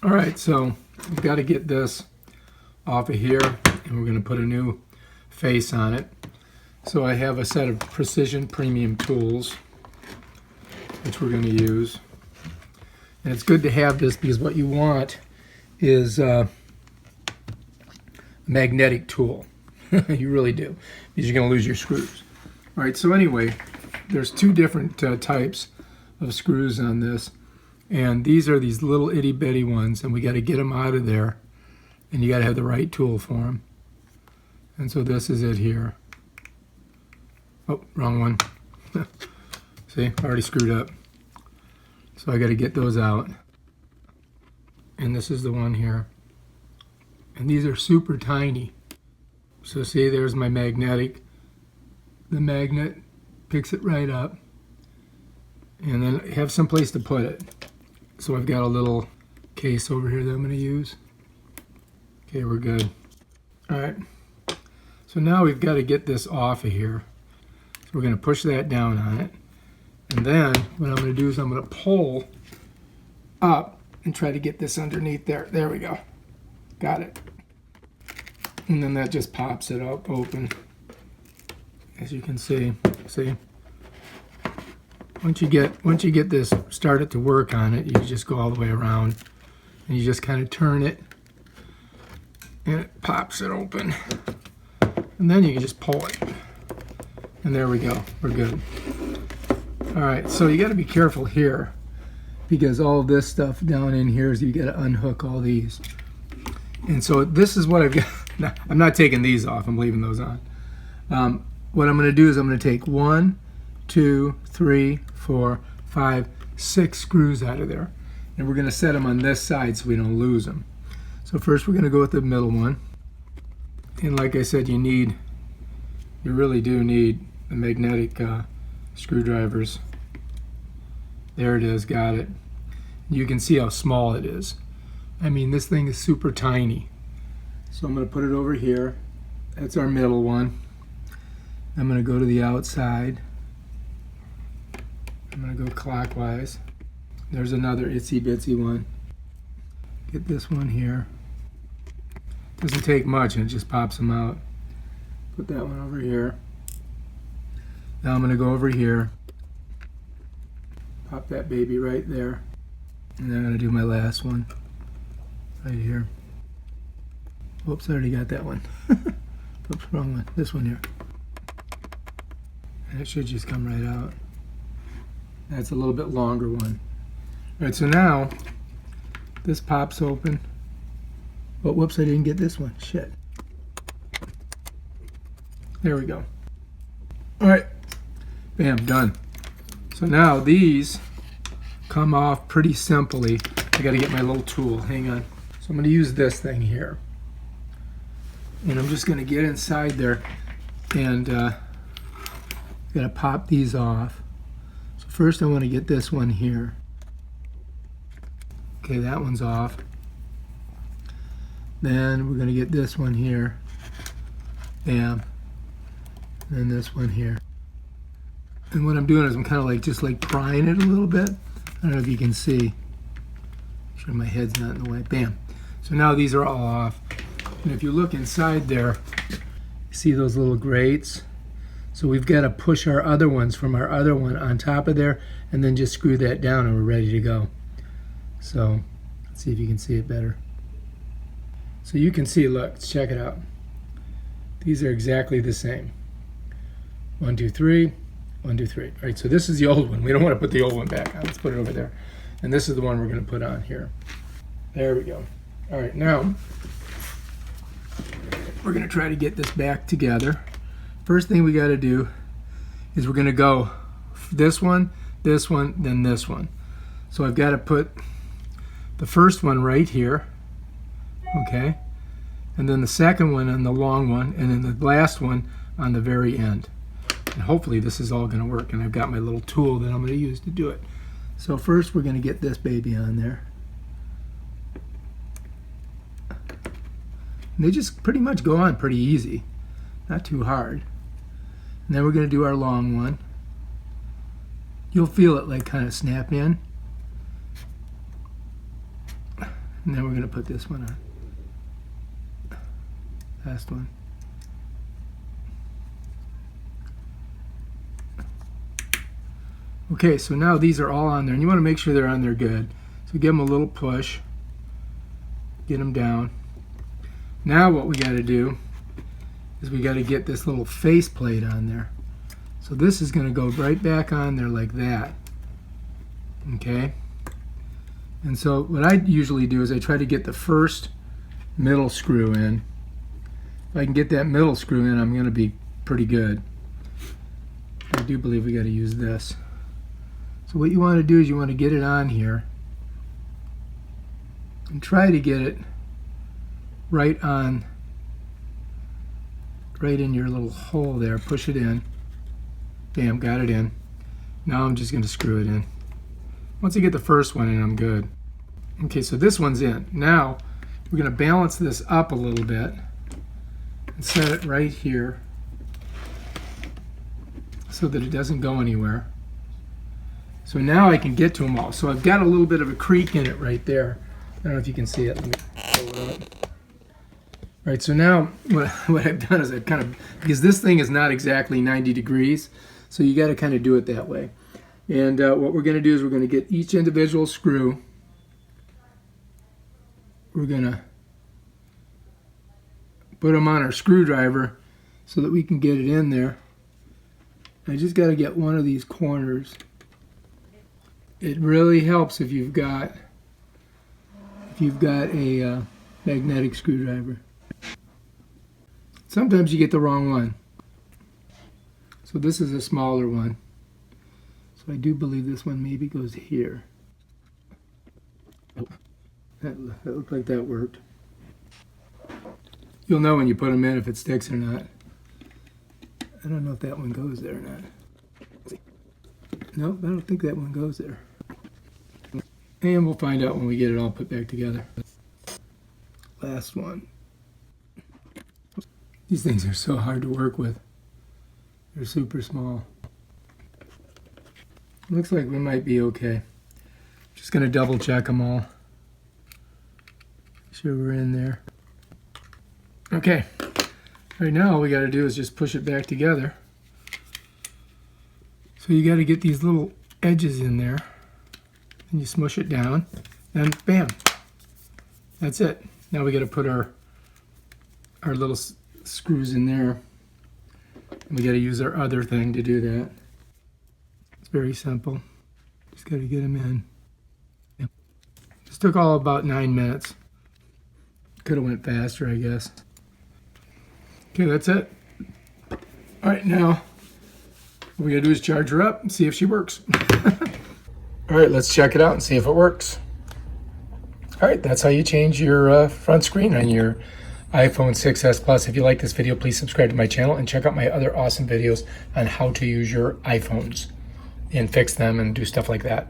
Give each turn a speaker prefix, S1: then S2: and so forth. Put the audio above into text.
S1: All right, so we've got to get this off of here, and we're going to put a new face on it. So I have a set of precision premium tools, which we're going to use. And it's good to have this because what you want is a magnetic tool. You really do, because you're going to lose your screws. All right, so anyway, there's two different types of screws on this. And these are these little itty bitty ones, and we got to get them out of there, and you got to have the right tool for them. And so this is it here. Oh, wrong one. See, already screwed up. So I got to get those out. And this is the one here. And these are super tiny. So see, there's my magnetic. The magnet picks it right up. And then have some place to put it. So I've got a little case over here that I'm going to use. Okay, we're good. All right. So now we've got to get this off of here. So we're going to push that down on it. And then what I'm going to do is I'm going to pull up and try to get this underneath there. There we go. Got it. And then that just pops it up open. As you can see. See? Once you get this started to work on it, you just go all the way around and you just kind of turn it and it pops it open. And then you can just pull it. And there we go. We're good. All right, so you got to be careful here because all of this stuff down in here is you got to unhook all these. And so this is what I've got. I'm not taking these off. I'm leaving those on. What I'm going to do is I'm going to take 1, 2, 3, 4, 5, 6 screws out of there. And we're going to set them on this side so we don't lose them. So first we're going to go with the middle one. And like I said, you really do need the magnetic screwdrivers. There it is, got it. You can see how small it is. I mean, this thing is super tiny. So I'm going to put it over here. That's our middle one. I'm going to go to the outside. I'm going to go clockwise. There's another itsy bitsy one. Get this one here. Doesn't take much and it just pops them out. Put that one over here. Now I'm going to go over here. Pop that baby right there. And then I'm going to do my last one right here. Whoops, I already got that one. Oops, wrong one. This one here. And it should just come right out. That's a little bit longer one. All right, so now this pops open. Oh, whoops, I didn't get this one. Shit. There we go. All right, bam, done. So now these come off pretty simply. I got to get my little tool. Hang on. So I'm going to use this thing here. And I'm just going to get inside there and going to pop these off. So first I want to get this one here. Okay, that one's off. Then we're going to get this one here. Bam. And then this one here. And what I'm doing is I'm kind of just prying it a little bit. I don't know if you can see. Make sure my head's not in the way. Bam. So now these are all off. And if you look inside there, you see those little grates? So we've got to push our other ones from our other one on top of there and then just screw that down and we're ready to go. So let's see if you can see it better. So you can see, look, let's check it out. These are exactly the same. 1, 2, 3, 1, 2, 3. All right, so this is the old one. We don't want to put the old one back on. Let's put it over there. And this is the one we're going to put on here. There we go. All right, now we're going to try to get this back together. First thing we got to do is we're going to go this one, then this one. So I've got to put the first one right here, okay? And then the second one on the long one, and then the last one on the very end. And hopefully this is all going to work, and I've got my little tool that I'm going to use to do it. So first we're going to get this baby on there. And they just pretty much go on pretty easy, not too hard. And then we're going to do our long one. You'll feel it kind of snap in. And then we're going to put this one on. Last one. Okay, so now these are all on there, and you want to make sure they're on there good. So give them a little push, get them down. Now what we got to do is we got to get this little face plate on there. So this is going to go right back on there like that. Okay? And so what I usually do is I try to get the first middle screw in. If I can get that middle screw in, I'm going to be pretty good. I do believe we got to use this. So what you want to do is you want to get it on here and try to get it right on, right in your little hole there. Push it in. Bam, got it in. Now I'm just going to screw it in. Once I get the first one in, I'm good. Okay, so this one's in. Now we're going to balance this up a little bit and set it right here so that it doesn't go anywhere. So now I can get to them all. So I've got a little bit of a creak in it right there. I don't know if you can see it. Let me pull it up. All right, so now what I've done is I've kind of, because this thing is not exactly 90 degrees, so you got to kind of do it that way. And what we're going to do is we're going to get each individual screw. We're going to put them on our screwdriver so that we can get it in there. I just got to get one of these corners. It really helps if you've got a magnetic screwdriver. Sometimes you get the wrong one. So this is a smaller one. So I do believe this one maybe goes here. That looked like that worked. You'll know when you put them in if it sticks or not. I don't know if that one goes there or not. Nope, I don't think that one goes there. And we'll find out when we get it all put back together. Last one. These things are so hard to work with. They're super small. Looks like we might be okay. Just going to double check them all. Make sure we're in there. Okay. Right now all we got to do is just push it back together. So you got to get these little edges in there. And you smush it down. And bam. That's it. Now we got to put our little screws in there. And we got to use our other thing to do that. It's very simple. Just got to get them in. Yep. This took all about 9 minutes. Could have went faster, I guess. Okay, that's it. All right, now what we got to do is charge her up and see if she works. All right, let's check it out and see if it works. All right, that's how you change your front screen on your iPhone 6s Plus. If you like this video, please subscribe to my channel and check out my other awesome videos on how to use your iPhones and fix them and do stuff like that.